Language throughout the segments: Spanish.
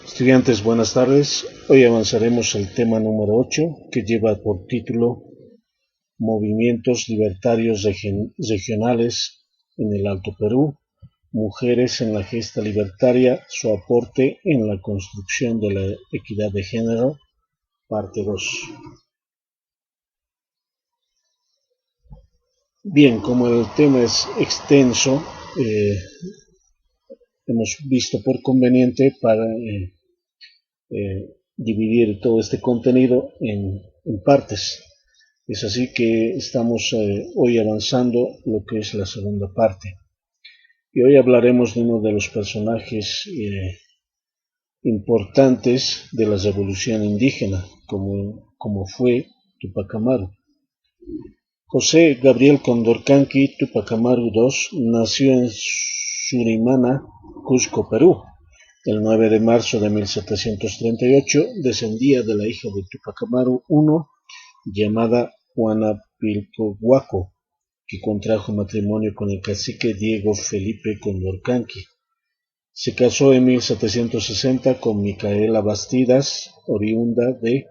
Estudiantes, buenas tardes. Hoy avanzaremos al tema número 8, que lleva por título Movimientos Libertarios Regionales en el Alto Perú, Mujeres en la Gesta Libertaria, su aporte en la construcción de la equidad de género, parte 2. Bien, como el tema es extenso, hemos visto por conveniente para dividir todo este contenido en partes. Es así que estamos hoy avanzando lo que es la segunda parte. Y hoy hablaremos de uno de los personajes importantes de la revolución indígena, como fue Tupac Amaru. José Gabriel Condorcanqui Tupac Amaru II nació en Surimana, Cusco, Perú. El 9 de marzo de 1738 descendía de la hija de Tupac Amaru I, llamada Juana Pilcohuaco, que contrajo matrimonio con el cacique Diego Felipe Condorcanqui. Se casó en 1760 con Micaela Bastidas, oriunda de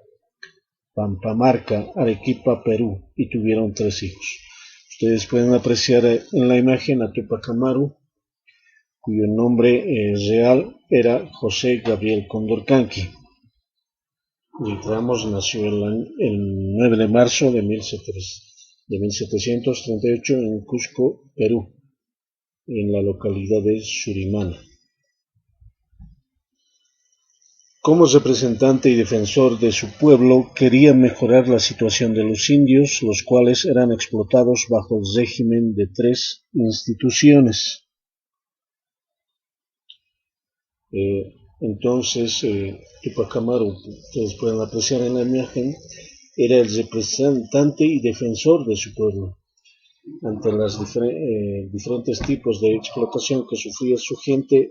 Pampamarca, Arequipa, Perú, y tuvieron 3 hijos. Ustedes pueden apreciar en la imagen a Tupac Amaru, cuyo nombre real era José Gabriel Condorcanqui. Ramos nació el 9 de marzo de 1738 en Cusco, Perú, en la localidad de Surimana. Como representante y defensor de su pueblo, quería mejorar la situación de los indios, los cuales eran explotados bajo el régimen de 3 instituciones. Tupac Amaru, ustedes pueden apreciar en la imagen, era el representante y defensor de su pueblo ante los diferentes tipos de explotación que sufría su gente.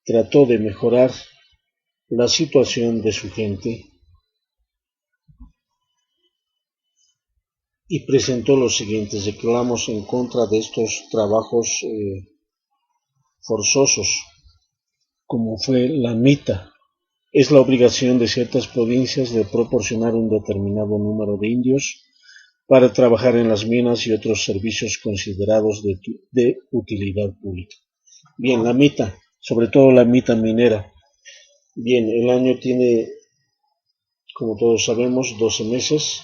Trató de mejorar la situación de su gente y presentó los siguientes reclamos en contra de estos trabajos forzosos, como fue la mita. Es la obligación de ciertas provincias de proporcionar un determinado número de indios para trabajar en las minas y otros servicios considerados de utilidad pública. Bien, la mita, sobre todo la mita minera. Bien, el año tiene, como todos sabemos, 12 meses.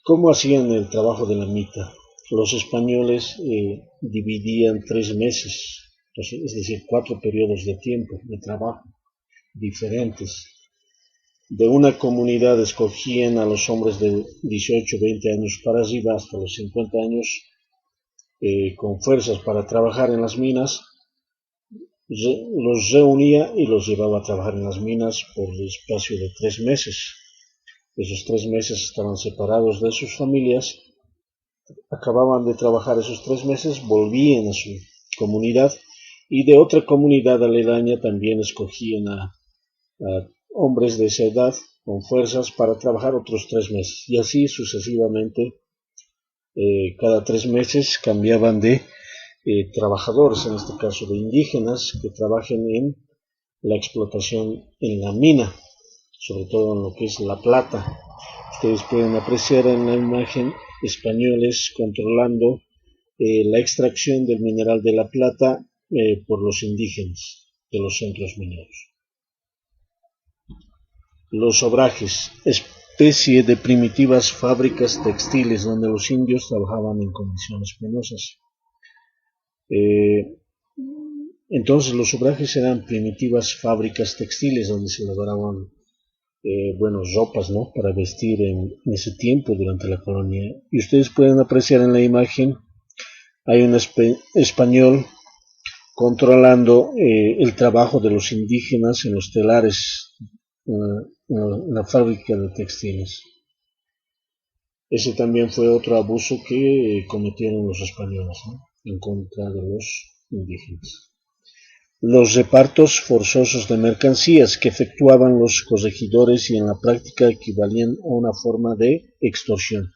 ¿Cómo hacían el trabajo de la mita? Los españoles dividían 3 meses, es decir, 4 periodos de tiempo de trabajo diferentes. De una comunidad escogían a los hombres de 18, 20 años para arriba hasta los 50 años con fuerzas para trabajar en las minas. Los reunía y los llevaba a trabajar en las minas por el espacio de 3 meses. Esos 3 meses estaban separados de sus familias, acababan de trabajar esos 3 meses, volvían a su comunidad y de otra comunidad aledaña también escogían a hombres de esa edad con fuerzas para trabajar otros 3 meses y así sucesivamente. Cada 3 meses cambiaban de trabajadores, en este caso de indígenas, que trabajen en la explotación en la mina, sobre todo en lo que es la plata. Ustedes pueden apreciar en la imagen españoles controlando la extracción del mineral de la plata por los indígenas de los centros mineros. Los obrajes, especie de primitivas fábricas textiles donde los indios trabajaban en condiciones penosas. Entonces los obrajes eran primitivas fábricas textiles donde se elaboraban ropas, ¿no?, para vestir en ese tiempo durante la colonia. Y ustedes pueden apreciar en la imagen, hay un español controlando el trabajo de los indígenas en los telares, en la fábrica de textiles. Ese también fue otro abuso que cometieron los españoles, ¿no?, en contra de los indígenas. Los repartos forzosos de mercancías que efectuaban los corregidores y en la práctica equivalían a una forma de extorsión.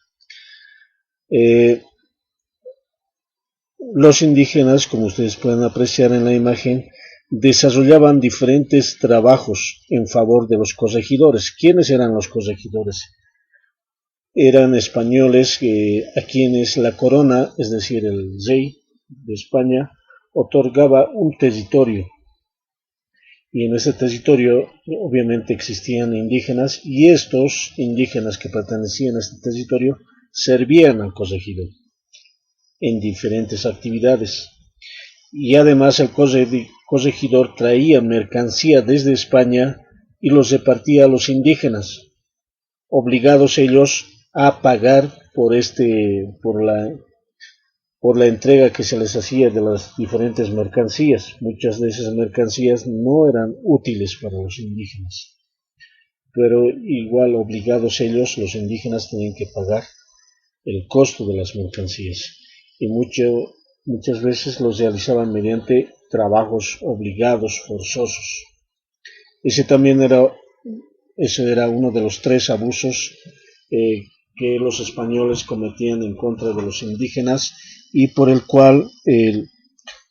Los indígenas, como ustedes pueden apreciar en la imagen, desarrollaban diferentes trabajos en favor de los corregidores. ¿Quiénes eran los corregidores? Eran españoles a quienes la corona, es decir, el rey de España, otorgaba un territorio. Y en ese territorio obviamente existían indígenas, y estos indígenas que pertenecían a este territorio servían al corregidor en diferentes actividades. Y además el corregidor traía mercancía desde España y los repartía a los indígenas, obligados ellos a pagar por la entrega que se les hacía de las diferentes mercancías. Muchas de esas mercancías no eran útiles para los indígenas, pero igual obligados ellos, los indígenas, tenían que pagar el costo de las mercancías, y muchas veces los realizaban mediante trabajos obligados, forzosos. Ese era uno de los 3 abusos que los españoles cometían en contra de los indígenas, y por el cual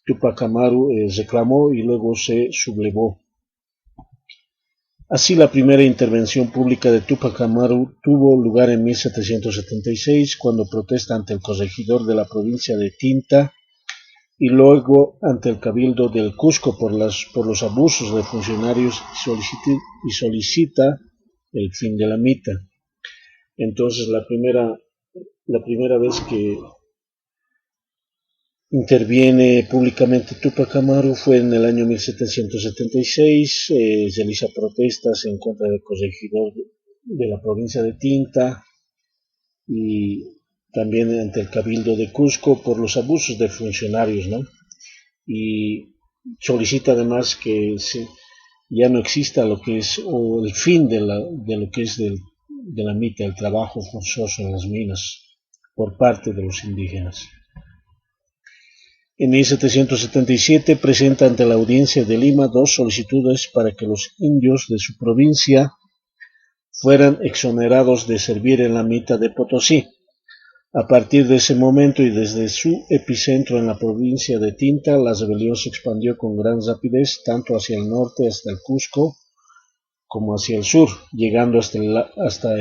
Túpac Amaru reclamó y luego se sublevó. Así, la primera intervención pública de Túpac Amaru tuvo lugar en 1776, cuando protesta ante el corregidor de la provincia de Tinta, y luego ante el cabildo del Cusco por los abusos de funcionarios, y solicita el fin de la mita. Entonces, la primera vez que interviene públicamente Túpac Amaru fue en el año 1776, realiza protestas en contra del corregidor de la provincia de Tinta, y también ante el cabildo de Cusco por los abusos de funcionarios, ¿no? Y solicita además que ya no exista lo que es, o el fin de lo que es de la mita, el trabajo forzoso en las minas por parte de los indígenas. En 1777 presenta ante la Audiencia de Lima 2 solicitudes para que los indios de su provincia fueran exonerados de servir en la mita de Potosí. A partir de ese momento y desde su epicentro en la provincia de Tinta, la rebelión se expandió con gran rapidez, tanto hacia el norte, hasta el Cusco, como hacia el sur, llegando hasta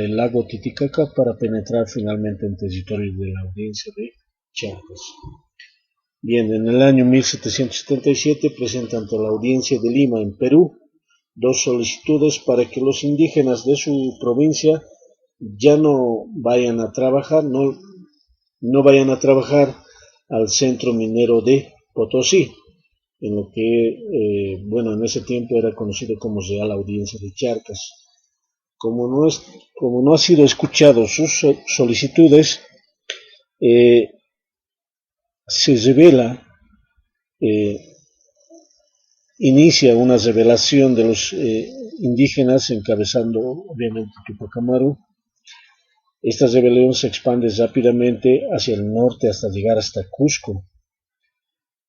el lago Titicaca para penetrar finalmente en territorio de la Audiencia de Charcas. Bien, en el año 1777 presenta ante la Audiencia de Lima, en Perú, 2 solicitudes para que los indígenas de su provincia ya no vayan a trabajar, no vayan a trabajar al centro minero de Potosí, en lo que, en ese tiempo era conocido como Real Audiencia de Charcas. Como no ha sido escuchado sus solicitudes, se revela, inicia una rebelión de los indígenas, encabezando obviamente Túpac Amaru. Esta rebelión se expande rápidamente hacia el norte hasta llegar hasta Cusco.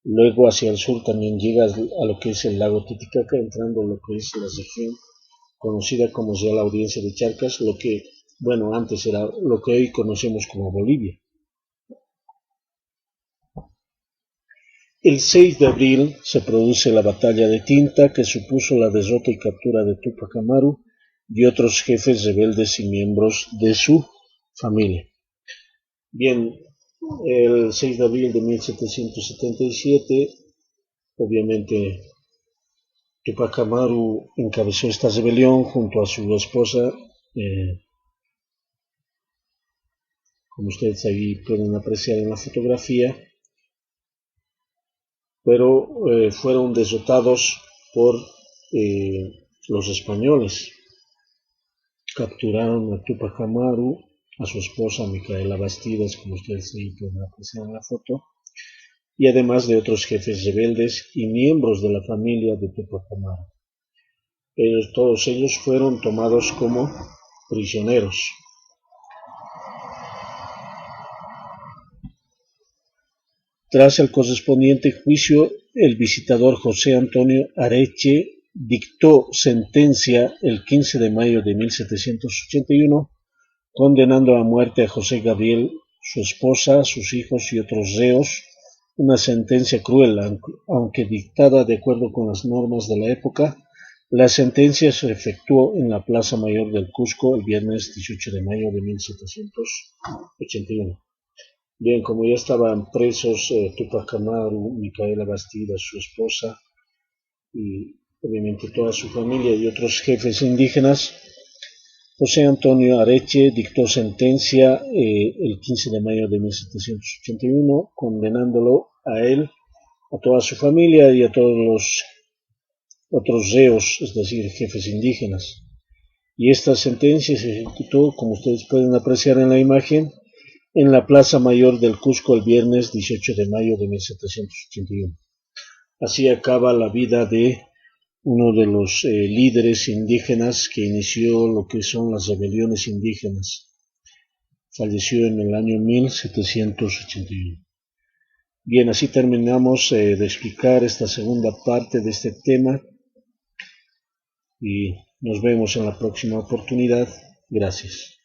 Luego hacia el sur también llega a lo que es el lago Titicaca, entrando en lo que es la región conocida como Real Audiencia de Charcas, lo que, antes era lo que hoy conocemos como Bolivia. El 6 de abril se produce la batalla de Tinta, que supuso la derrota y captura de Túpac Amaru y otros jefes rebeldes y miembros de su familia. Bien, el 6 de abril de 1777, obviamente Túpac Amaru encabezó esta rebelión junto a su esposa, como ustedes ahí pueden apreciar en la fotografía, pero fueron derrotados por los españoles. Capturaron a Túpac Amaru, a su esposa Micaela Bastidas, como ustedes ahí pueden apreciar en la foto, y además de otros jefes rebeldes y miembros de la familia de Túpac Amaru. Todos ellos fueron tomados como prisioneros. Tras el correspondiente juicio, el visitador José Antonio Areche dictó sentencia el 15 de mayo de 1781, condenando a muerte a José Gabriel, su esposa, sus hijos y otros reos, una sentencia cruel, aunque dictada de acuerdo con las normas de la época. La sentencia se efectuó en la Plaza Mayor del Cusco el viernes 18 de mayo de 1781. Bien, como ya estaban presos Tupac Amaru, Micaela Bastida, su esposa, y obviamente toda su familia y otros jefes indígenas, José Antonio Areche dictó sentencia el 15 de mayo de 1781, condenándolo a él, a toda su familia y a todos los otros reos, es decir, jefes indígenas. Y esta sentencia se ejecutó, como ustedes pueden apreciar en la imagen, en la Plaza Mayor del Cusco el viernes 18 de mayo de 1781. Así acaba la vida de uno de los líderes indígenas que inició lo que son las rebeliones indígenas. Falleció en el año 1781. Bien, así terminamos de explicar esta segunda parte de este tema y nos vemos en la próxima oportunidad. Gracias.